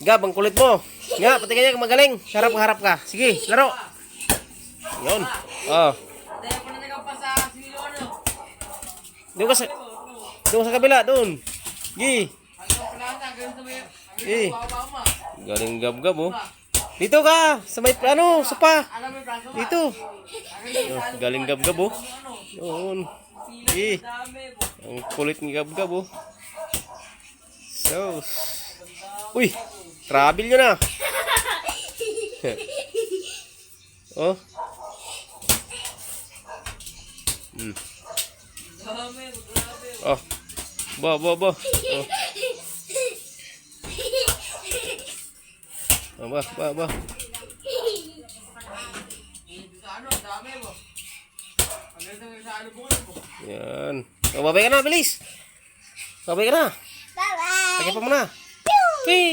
Gab, ang kulit mo. Nga, pati kanya magaling. Harap ka. Sige, laro. Yun. Oh. Doon ka sa kabila, doon. Gi. Gi. Galing Gab, oh. Dito ka, sa may, sopa. Dito. Oh, galing Gab, oh. Yun. Gi. Ang kulit ni Gab, oh. So. Uy, travel nyo na. Oh. Oh. Ba. Oh. Ba. Yan. Oh, babay ka na, bilis. Babay ka na. Bye-bye. Tagay pa muna. Peace.